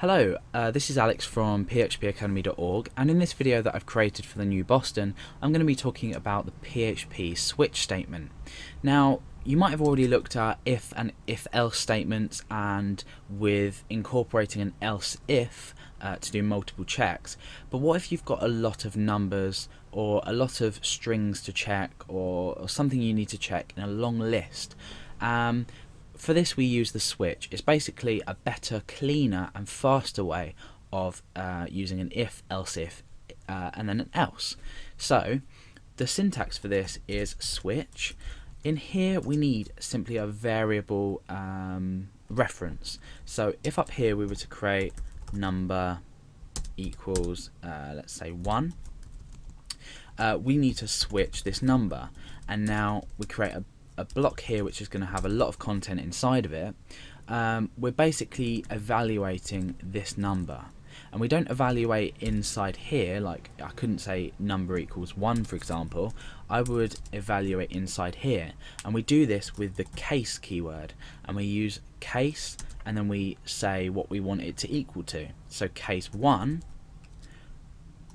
Hello, this is Alex from phpacademy.org, and in this video that I've created for the new Boston, I'm going to be talking about the PHP switch statement. Now, you might have already looked at if and if-else statements, and with incorporating an else-if to do multiple checks. But what if you've got a lot of numbers or a lot of strings to check, or something you need to check in a long list? For this we use the switch. It's basically a better, cleaner and faster way of using an if, else if, and then an else. So the syntax for this is switch. In here we need simply a variable reference. So if up here we were to create number equals let's say 1, we need to switch this number, and now we create a block here which is going to have a lot of content inside of it. We're basically evaluating this number, and we don't evaluate inside here. Like, I couldn't say number equals 1, for example. I would evaluate inside here, and we do this with the case keyword, and we use case and then we say what we want it to equal to. So case 1,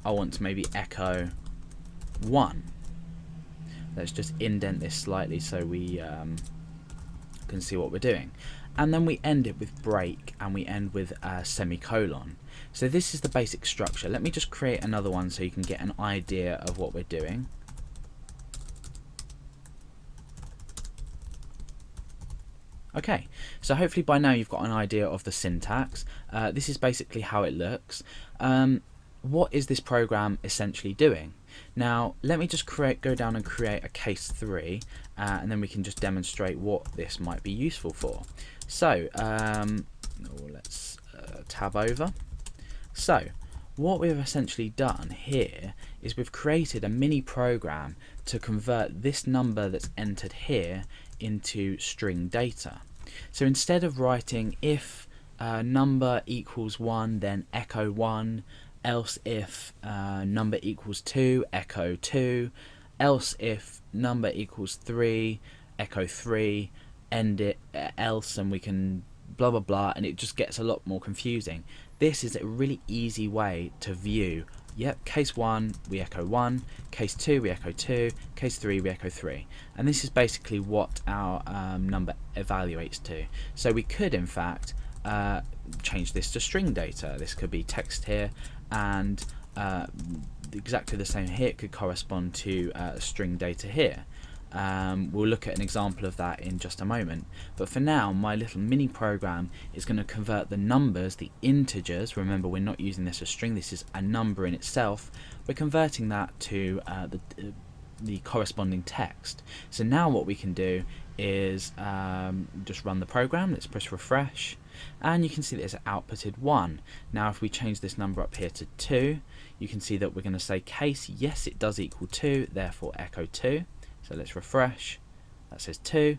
I want to maybe echo 1. Let's just indent this slightly so we can see what we're doing. And then we end it with break, and we end with a semicolon. So this is the basic structure. Let me just create another one so you can get an idea of what we're doing. Okay, so hopefully by now you've got an idea of the syntax. This is basically how it looks. What is this program essentially doing? Now let me just go down and create a case 3, and then we can just demonstrate what this might be useful for. So let's tab over. So what we've essentially done here is we've created a mini program to convert this number that's entered here into string data. So instead of writing if number equals 1 then echo 1, else if number equals 2, echo 2, else if number equals 3, echo 3, end it else, and we can blah blah blah, and it just gets a lot more confusing. This is a really easy way to view. Yep, case 1 we echo 1, case 2 we echo 2, case 3 we echo 3, and this is basically what our number evaluates to. So we could in fact change this to string data. This could be text here, and exactly the same here. It could correspond to string data here. We'll look at an example of that in just a moment, but for now my little mini program is going to convert the numbers, the integers. Remember, we're not using this as string, this is a number in itself. We're converting that to the corresponding text. So now what we can do is just run the program. Let's press refresh, and you can see that it's outputted 1. Now if we change this number up here to 2, you can see that we're going to say case, yes it does equal 2, therefore echo 2. So let's refresh, that says 2,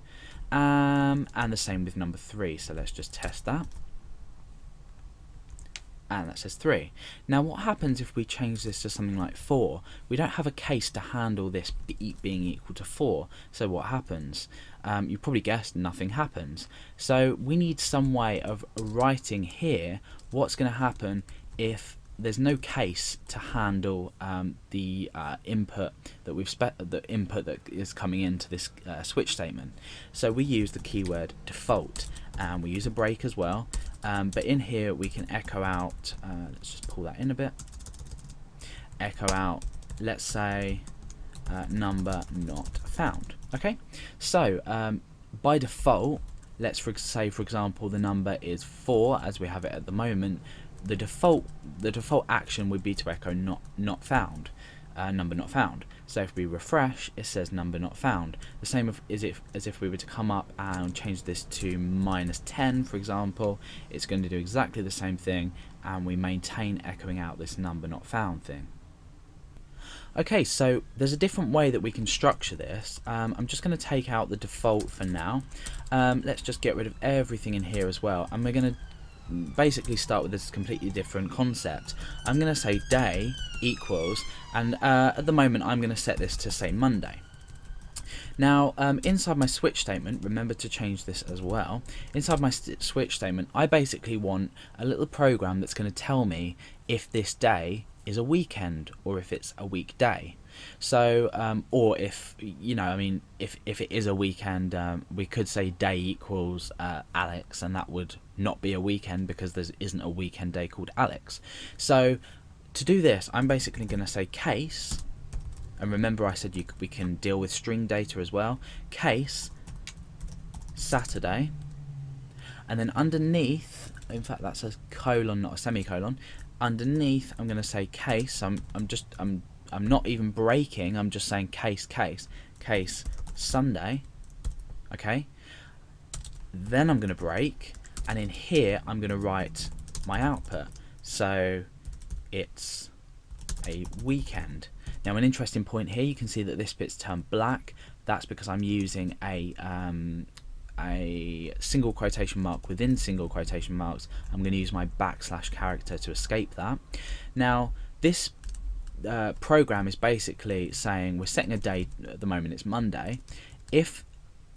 and the same with number 3. So let's just test that, and that says 3. Now what happens if we change this to something like 4? We don't have a case to handle this being equal to 4. So what happens? You probably guessed, nothing happens. So we need some way of writing here what's going to happen if there's no case to handle the input that is coming into this switch statement. So we use the keyword default, and we use a break as well. But in here we can echo out, let's just pull that in a bit, echo out, let's say number not found. Okay, so by default, let's say for example the number is 4 as we have it at the moment. The default action would be to echo not found, number not found. So if we refresh, it says number not found. The same as if we were to come up and change this to -10, for example, it's going to do exactly the same thing, and we maintain echoing out this number not found thing. Okay, so there's a different way that we can structure this. I'm just going to take out the default for now. Let's just get rid of everything in here as well, and we're going to basically start with this completely different concept. I'm going to say day equals, and at the moment I'm going to set this to say Monday. Now, inside my switch statement, remember to change this as well. Inside my switch statement, I basically want a little program that's going to tell me if this day is a weekend or if it's a weekday. So, or if, I mean, if it is a weekend, we could say day equals Alex, and that would not be a weekend because there isn't a weekend day called Alex. So, to do this, I'm basically going to say case. And remember I said we can deal with string data as well. Case Saturday, and then underneath, in fact that's a colon, not a semicolon. Underneath I'm going to say case. I'm not even breaking. I'm just saying case Sunday. Okay. Then I'm going to break, and in here I'm going to write my output. So it's a weekend. Now, an interesting point here, you can see that this bit's turned black. That's because I'm using a single quotation mark within single quotation marks. I'm going to use my backslash character to escape that. Now, this program is basically saying we're setting a date at the moment. It's Monday. If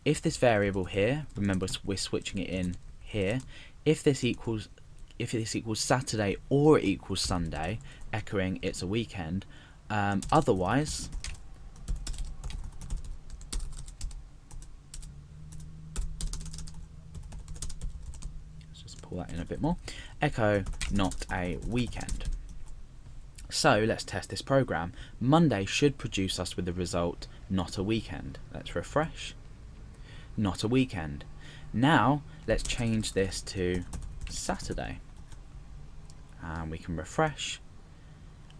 this variable here, remember we're switching it in here. If this equals Saturday or it equals Sunday, echoing it's a weekend. Otherwise, let's just pull that in a bit more. Echo not a weekend. So let's test this program. Monday should produce us with the result not a weekend. Let's refresh. Not a weekend. Now let's change this to Saturday, and we can refresh.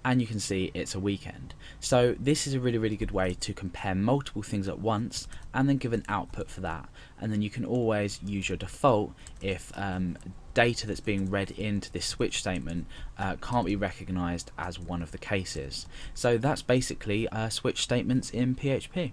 And you can see it's a weekend. So this is a really good way to compare multiple things at once and then give an output for that. And then you can always use your default if data that's being read into this switch statement can't be recognized as one of the cases. So that's basically switch statements in PHP.